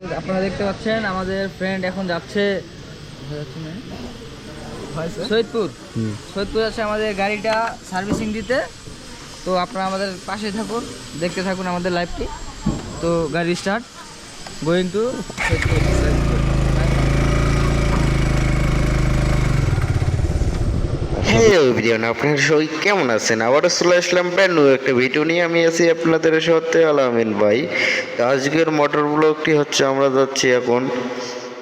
আপনারা দেখতে পাচ্ছেন আমাদের ফ্রেন্ড এখন যাচ্ছে সৈয়দপুর। সৈয়দপুর আছে আমাদের গাড়িটা সার্ভিসিং দিতে। তো আপনারা আমাদের পাশে থাকুন, দেখতে থাকুন আমাদের লাইভটি। তো গাড়ি start, going to Saidpur. Hello everyone, আপনারা সবাই কেমন আছেন? আবারও চলে আসলাম ব্র্যান্ড নিউ একটা ভিডিও নিয়ে। আমি আছি আপনাদের সাথে আলামিন ভাই। তো আজকের মোটর ব্লগটি হচ্ছে আমরা যাচ্ছি এখন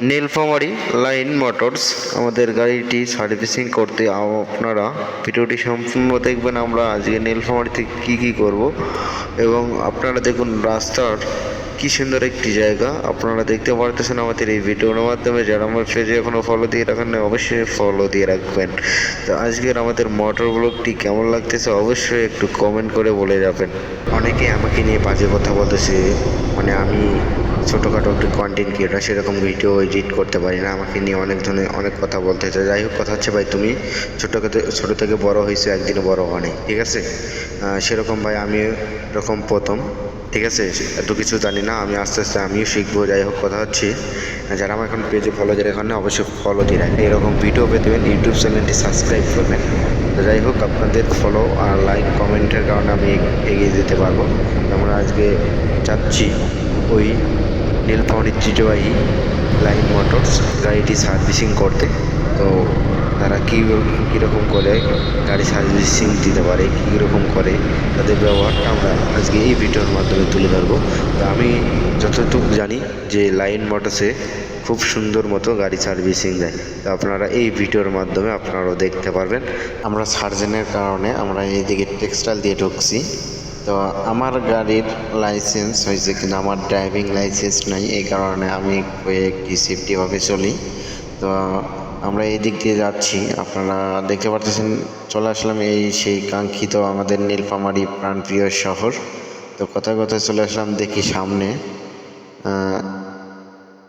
নীলফামারী লাইন মোটরস আমাদের গাড়িটি সার্ভিসিং করতে। আপনারা ভিডিওটি সম্পূর্ণ দেখবেন। আমরা আজকে নীলফামারীতে কী করব এবং আপনারা দেখুন রাস্তার কি সুন্দর একটি জায়গা আপনারা দেখতে পারতেছেন আমাদের এই ভিডিওর মাধ্যমে। যারা আমার পেজে এখনও ফলো দিয়ে রাখেন না অবশ্যই ফলো দিয়ে রাখবেন। তো আজকের আমাদের মোটর ব্লগটি কেমন লাগতেছে অবশ্যই একটু কমেন্ট করে বলে যাবেন। অনেকে আমাকে নিয়ে বাজে কথা বলতেছে, মানে আমি ছোটোখাটো একটু কন্টেন্ট ক্রিয়েটার, সেরকম ভিডিও এডিট করতে পারি না। আমাকে নিয়ে অনেক ধরনের অনেক কথা বলতেছে। যাই হোক, কথা হচ্ছে ভাই তুমি ছোটো থেকে বড় হয়েছে, একদিনও বড় হয়নি, ঠিক আছে? সেরকম ভাই আমি এরকম প্রথম, ঠিক আছে? এত কিছু জানি না, আমি আস্তে আস্তে আমিও শিখবো। যাই হোক, কথা হচ্ছে যারা আমার এখন পেজে ফলো দিয়ে রাখেন না অবশ্যই ফলো দিয়ে রাখবেন। এরকম ভিডিও পেতে হলে ইউটিউব চ্যানেলটি সাবস্ক্রাইব করবেন। তো যাই হোক, আপনাদের ফলো আর লাইক কমেন্টের কারণে আমি এগিয়ে যেতে পারবো। আমরা আজকে যাচ্ছি ওই নীলফামারী ঐতিহ্যবাহী লাইন মোটরস গাড়িটি সার্ভিসিং করতে। তো তারা কীরকম করে গাড়ি সার্ভিসিং দিতে পারে, কীরকম করে তাদের ব্যবহারটা আমরা আজকে এই ভিডিওর মাধ্যমে তুলে ধরবো। তো আমি যতটুকু জানি যে লাইন মোটরসে খুব সুন্দর মতো গাড়ি সার্ভিসিং দেয়। তো আপনারা এই ভিডিওর মাধ্যমে আপনারাও দেখতে পারবেন। আমরা সার্জেনের কারণে আমরা এইদিকে টেক্সটাইল দিয়ে ঢুকছি। তো আমার গাড়ির লাইসেন্স হয়েছে, কিন্তু আমার ড্রাইভিং লাইসেন্স নাই, এই কারণে আমি একটি সেফটিভাবে চলি। তো আমরা এই দিক দিয়ে যাচ্ছি, আপনারা দেখতে পারতেছেন। চলে আসলাম এই সেই কাঙ্ক্ষিত আমাদের নীলফামারী প্রাণপ্রিয় শহর। তো কথায় কথায় চলে আসলাম, দেখি সামনে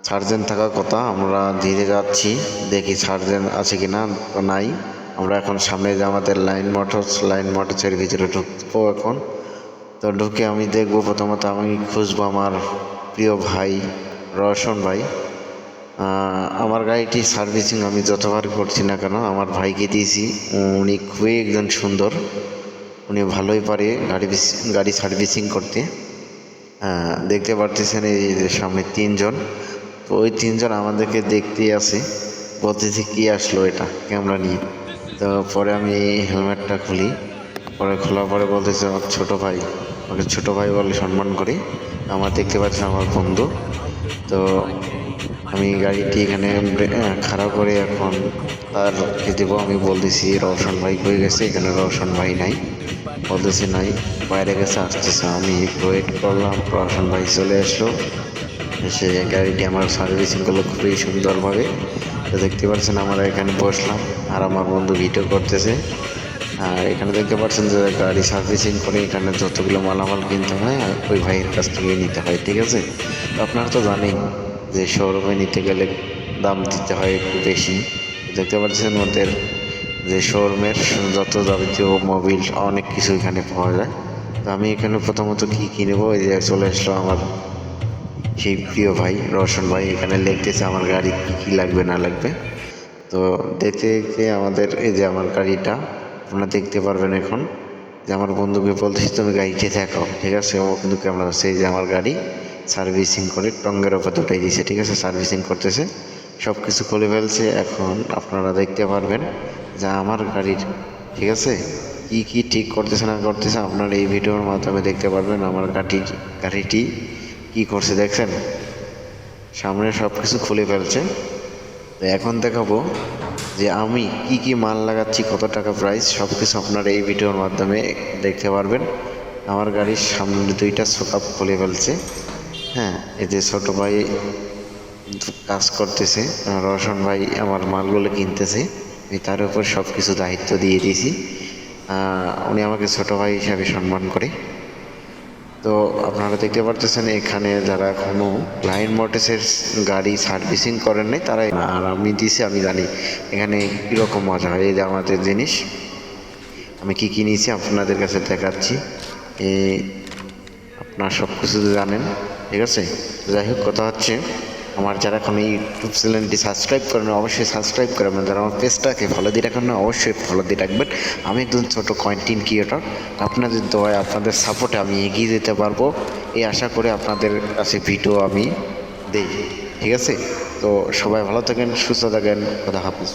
সার্জেন্ট থাকার কথা। আমরা ধীরে যাচ্ছি, দেখি সার্জেন্ট আছে কি না। তো নাই। আমরা এখন সামনে যে আমাদের লাইন মোটরসের ভিতরে ঢুকবো এখন। তো ঢুকে আমি দেখবো, প্রথমত আমি খুঁজবো আমার প্রিয় ভাই রওশন ভাই। আমার গাড়িটি সার্ভিসিং আমি যতবার করছি না কেন আমার ভাইকে দিয়েছি। উনি খুবই একজন সুন্দর, উনি ভালোই পারে গাড়ি সার্ভিসিং করতে। দেখতে পারতেছেন এই যে সামনে তিনজন। তো ওই তিনজন আমাদেরকে দেখতেই আছে, বলতেছে কি আসলো এটা ক্যামেরা নিয়ে। তো পরে আমি হেলমেটটা খুলি, পরে খোলার পরে বলতেছে আমার ছোটো ভাই, ওকে ছোটো ভাই বলে সম্মান করি। আমার দেখতে পাচ্ছেন আমার বন্ধু। তো আমি গাড়িটি এখানে খারাপ করে এখন তারকে দেবো। আমি বলতেছি রওশন ভাই কই গেছে, এখানে রওশন ভাই নাই, বলতেছি নাই, বাইরে গেছে, আসতেছে। আমি ওয়েট করলাম, রওশন ভাই চলে আসলো, এসে গাড়িটি আমার সার্ভিসিং করলো খুবই সুন্দরভাবে। তো দেখতে পাচ্ছেন আমরা এখানে বসলাম আর আমার বন্ধু ভিডিও করতেছে। আর এখানে দেখতে পাচ্ছেন যে গাড়ি সার্ভিসিং করে এখানে যতগুলো মালামাল কিনতে হয় ওই ভাইয়ের কাছ থেকে নিতে হয়, ঠিক আছে? তো আপনারা তো জানেন যে শোরুমে নিতে গেলে দাম দিতে হয় একটু বেশি। দেখতে পাচ্ছেন ওদের যে শোরুমের যত যাবতীয় মোবিল অনেক কিছু এখানে পাওয়া যায়। তো আমি এখানে প্রথমত কী কিনবো, এই যে চলে আসলো আমার সেই প্রিয় ভাই রওশন ভাই। এখানে লিখতেছে আমার গাড়ি কী কী লাগবে না লাগবে। তো দেখতে দেখতে আমাদের এই যে আমার গাড়িটা আপনারা দেখতে পারবেন এখন। যে আমার বন্ধুকে বলতেছি তুমি গাড়িতে দেখাও, ঠিক আছে? ও কিন্তু কেমন হচ্ছে, এই যে আমার গাড়ি সার্ভিসিং করে টঙ্গের ওপর দুটাই দিয়েছে, ঠিক আছে? সার্ভিসিং করতেছে, সব কিছু খুলে ফেলছে। এখন আপনারা দেখতে পারবেন যে আমার গাড়ির, ঠিক আছে, কী কী ঠিক করতেছে না করতেছে আপনারা এই ভিডিওর মাধ্যমে দেখতে পারবেন। আমার গাড়িটি কী করছে দেখছেন, সামনে সব কিছু খুলে ফেলছে। তো এখন দেখাবো যে আমি কি কি মাল লাগাচ্ছি, কত টাকা প্রাইস, সব কিছু আপনারা এই ভিডিওর মাধ্যমে দেখতে পারবেন। আমার গাড়ির সামনে দুইটা শোকাপ খুলে ফেলছে। হ্যাঁ, এই যে ছোটো ভাই কাজ করতেছে, রওশন ভাই আমার মালগুলো কিনতেছে, আমি তার উপর সব কিছু দায়িত্ব দিয়ে দিয়েছি। উনি আমাকে ছোটো ভাই হিসাবে সম্মান করে। তো আপনারা দেখতে পারতেছেন এখানে যারা এখনও লাইন মোটরসের গাড়ি সার্ভিসিং করেন নাই তারাই, আর আমি দিছি, আমি জানি এখানে কীরকম মজা হয়। এই যে আমাদের জিনিস আমি কী কিনেছি আপনাদের কাছে দেখাচ্ছি। আপনারা সব কিছু জানেন। ঠিক আছে? যাই হোক, কথা হচ্ছে আমার যারা এখন এই ইউটিউব চ্যানেলটি সাবস্ক্রাইব করেন অবশ্যই সাবস্ক্রাইব করবেন, যারা আমার পেজটাকে ফলো দিয়ে রাখেন না অবশ্যই ফলো দিয়ে রাখবেন। আমি একজন ছোটো কন্টেন্ট ক্রিয়েটর, আপনাদের দোয়ায় আপনাদের সাপোর্টে আমি এগিয়ে যেতে পারবো এই আশা করে আপনাদের কাছে ভিডিও আমি দেই। ঠিক আছে? তো সবাই ভালো থাকেন, সুস্থ থাকেন, খোদা হাফেজ।